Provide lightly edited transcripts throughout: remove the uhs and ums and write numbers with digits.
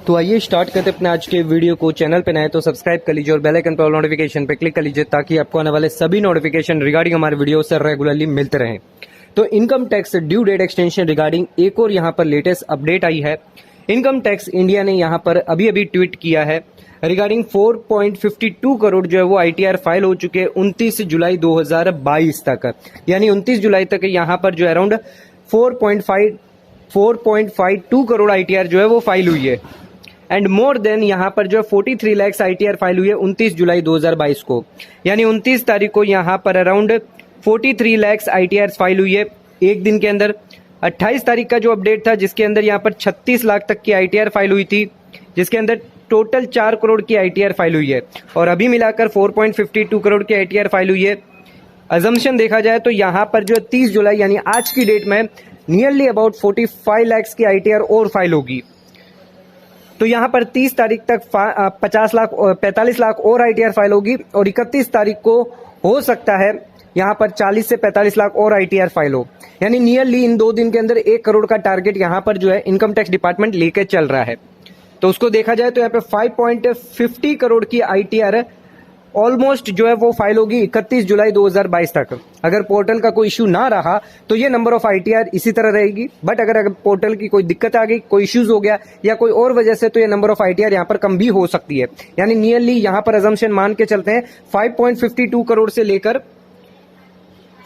तो आइए स्टार्ट करते अपने आज के वीडियो को। चैनल पे नए तो सब्सक्राइब कर लीजिए और बेल आइकन पर नोटिफिकेशन पे क्लिक कर लीजिए ताकि आपको आने वाले सभी नोटिफिकेशन रिगार्डिंग हमारे वीडियो से रेगुलरली मिलते रहें। तो income tax due date extension regarding एक और यहाँ पर लेटेस्ट अपडेट आई है। इनकम टैक्स इंडिया ने यहाँ पर अभी ट्वीट किया है रिगार्डिंग 4.52 करोड़ जो है वो ITR फाइल हो चुके हैं 29 जुलाई 2022 तक, यानी 29 जुलाई तक यहाँ पर जो अराउंड 4.52 करोड़ ITR जो है वो फाइल हुई है। एंड मोर देन यहाँ पर जो है 43 लाख ITR फाइल हुई है 29 जुलाई 2022 को, यानी 29 तारीख को यहाँ पर अराउंड 43 लाख ITR फाइल हुई है एक दिन के अंदर। 28 तारीख का जो अपडेट था जिसके अंदर यहाँ पर 36 लाख तक की ITR फाइल हुई थी, जिसके अंदर टोटल 4 करोड़ की ITR फाइल हुई है और अभी मिलाकर 4.52 करोड़ की ITR फाइल हुई है। अजम्पशन देखा जाए तो यहाँ पर जो 30 जुलाई यानी आज की डेट में नियरली अबाउट 45 लाख की ITR और फाइल होगी। तो यहाँ पर 30 तारीख तक 45 लाख और ITR फाइल होगी और 31 तारीख को हो सकता है यहाँ पर 40 से 45 लाख और ITR फाइल हो, यानी नियरली इन 2 दिन के अंदर 1 करोड़ का टारगेट यहाँ पर जो है इनकम टैक्स डिपार्टमेंट लेकर चल रहा है। तो उसको देखा जाए तो यहाँ पे 5.50 करोड़ की ITR ऑलमोस्ट जो है वो फाइल होगी 31 जुलाई 2022 तक। अगर पोर्टल का कोई इश्यू ना रहा तो ये नंबर ऑफ ITR इसी तरह रहेगी, बट अगर पोर्टल की कोई दिक्कत आ गई, कोई इश्यूज हो गया या कोई और वजह से, तो ये नंबर ऑफ ITR यहाँ पर कम भी हो सकती है। यानी नियरली यहाँ पर अजम्पशन मान के चलते हैं 5.52 करोड़ से लेकर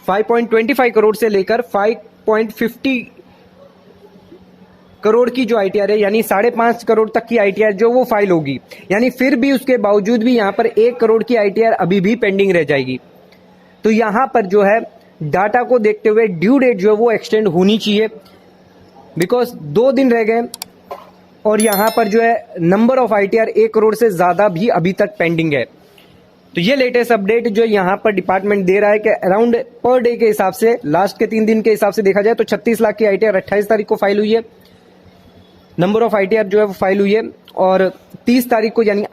5.25 करोड़ से लेकर 5.50 करोड़ की जो ITR है, यानी 5.5 करोड़ तक की ITR जो वो फाइल होगी। यानी फिर भी उसके बावजूद भी यहाँ पर 1 करोड़ की ITR अभी भी पेंडिंग रह जाएगी। तो यहाँ पर जो है डाटा को देखते हुए ड्यू डेट जो है वो एक्सटेंड होनी चाहिए, बिकॉज 2 दिन रह गए और यहाँ पर जो है नंबर ऑफ ITR 1 करोड़ से ज्यादा भी अभी तक पेंडिंग है। तो ये लेटेस्ट अपडेट जो यहाँ पर डिपार्टमेंट दे रहा है कि अराउंड पर डे के हिसाब से, लास्ट के 3 दिन के हिसाब से देखा जाए तो 36 लाख की ITR 28 तारीख को फाइल हुई है, नंबर ऑफ ITR जो है वो फाइल हुई है। और 30 तारीख को यानी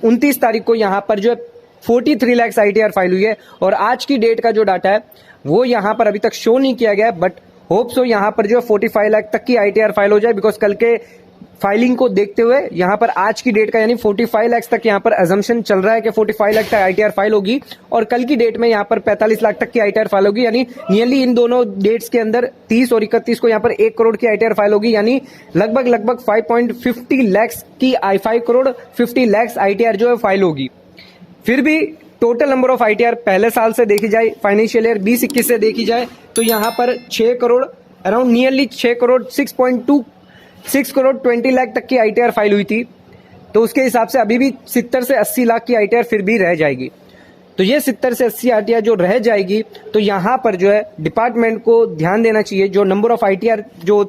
29 तारीख को यहाँ पर जो है 43 लाख ITR फाइल हुई है। और आज की डेट का जो डाटा है वो यहाँ पर अभी तक शो नहीं किया गया है, बट होप सो यहाँ पर जो है 45 लाख तक की ITR फाइल हो जाए, बिकॉज कल के फाइलिंग को देखते हुए यहाँ पर आज की डेट का यानी 45 लाख तक यहाँ पर अजम्पशन चल रहा है कि 45 लाख तक ITR फाइल होगी और कल की डेट में यहाँ पर 45 लाख तक की ITR फाइल होगी। यानी नियरली इन दोनों डेट्स के अंदर 30 और 31 को यहाँ पर 1 करोड़ की ITR फाइल होगी, यानी लगभग 5.50 लाख की 5 करोड़ 50 लाख ITR जो है फाइल होगी। फिर भी टोटल नंबर ऑफ ITR पहले साल से देखी जाए, फाइनेंशियल ईयर 20-21 से देखी जाए तो यहाँ पर 6 करोड़ अराउंड नियरली 6 करोड़ 20 लाख तक की ITR फाइल हुई थी। तो उसके हिसाब से अभी भी 70 से 80 लाख की ITR फिर भी रह जाएगी। तो ये 70 से 80 ITR जो रह जाएगी, तो यहाँ पर जो है डिपार्टमेंट को ध्यान देना चाहिए। जो नंबर ऑफ ITR जो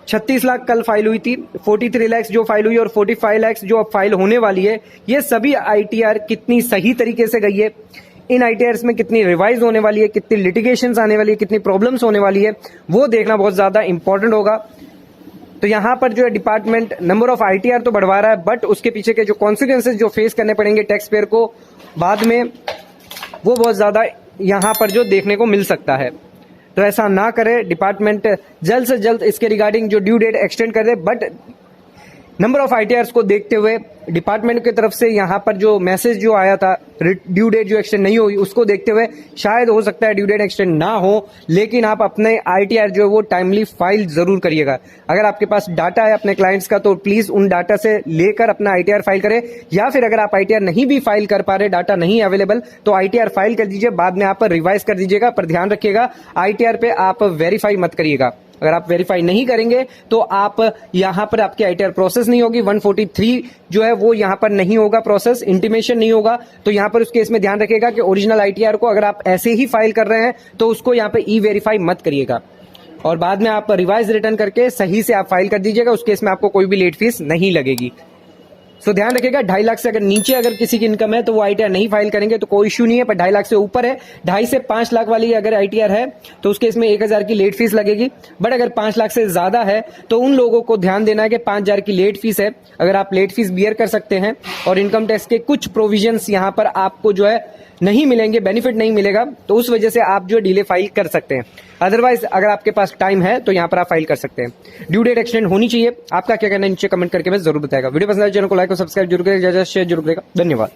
36 लाख कल फाइल हुई थी, 43 लाख जो फाइल हुई और 45 लाख जो अब फाइल होने वाली है, ये सभी ITR कितनी सही तरीके से गई है, इन ITRs में कितनी रिवाइज होने वाली है, कितनी लिटिगेशंस आने वाली है, कितनी प्रॉब्लम्स होने वाली है, वो देखना बहुत ज्यादा इंपॉर्टेंट होगा। तो यहाँ पर जो है डिपार्टमेंट नंबर ऑफ ITR तो बढ़वा रहा है, बट उसके पीछे के जो कॉन्सिक्वेंसेज जो फेस करने पड़ेंगे टैक्स पेयर को बाद में, वो बहुत ज्यादा यहाँ पर जो देखने को मिल सकता है। तो ऐसा ना करे, डिपार्टमेंट जल्द से जल्द इसके रिगार्डिंग जो ड्यू डेट एक्सटेंड कर दे। बट नंबर ऑफ ITRs को देखते हुए डिपार्टमेंट की तरफ से यहाँ पर जो मैसेज जो आया था ड्यू डेट जो एक्सटेंड नहीं हुई, उसको देखते हुए शायद हो सकता है ड्यू डेट एक्सटेंड ना हो, लेकिन आप अपने ITR जो है वो टाइमली फाइल जरूर करिएगा। अगर आपके पास डाटा है अपने क्लाइंट्स का तो प्लीज उन डाटा से लेकर अपना ITR फाइल करें, या फिर अगर आप ITR नहीं भी फाइल कर पा रहे, डाटा नहीं अवेलेबल, तो ITR फाइल कर दीजिए, बाद में आप रिवाइज कर दीजिएगा। पर ध्यान रखिएगा ITR पे आप वेरीफाई मत करिएगा। अगर आप वेरीफाई नहीं करेंगे तो आप यहाँ पर आपकी ITR प्रोसेस नहीं होगी, 143 जो है वो यहाँ पर नहीं होगा, प्रोसेस इंटीमेशन नहीं होगा। तो यहाँ पर उस केस में ध्यान रखिएगा कि ओरिजिनल ITR को अगर आप ऐसे ही फाइल कर रहे हैं तो उसको यहाँ पे वेरीफाई मत करिएगा और बाद में आप रिवाइज रिटर्न करके सही से आप फाइल कर दीजिएगा। उस केस में आपको कोई भी लेट फीस नहीं लगेगी। सो ध्यान रखिएगा 2.5 लाख से अगर नीचे अगर किसी की इनकम है तो वो ITR नहीं फाइल करेंगे तो कोई इश्यू नहीं है, पर 2.5 लाख से ऊपर है, 2.5 से 5 लाख वाली अगर ITR है तो उसके इसमें 1000 की लेट फीस लगेगी। बट अगर 5 लाख से ज्यादा है तो उन लोगों को ध्यान देना है कि 5000 की लेट फीस है, अगर आप लेट फीस बियर कर सकते हैं और इनकम टैक्स के कुछ प्रोविजंस यहाँ पर आपको जो है नहीं मिलेंगे, बेनिफिट नहीं मिलेगा, तो उस वजह से आप जो डिले फाइल कर सकते हैं। अदरवाइज अगर आपके पास टाइम है तो यहाँ पर आप फाइल कर सकते हैं। ड्यू डेट एक्सटेंड होनी चाहिए। आपका क्या कहना है नीचे कमेंट करके मैं जरूर बताएगा। वीडियो पसंद आए चैनल को लाइक और सब्सक्राइब जरूर करेगा, शेयर जरूर करेगा। धन्यवाद।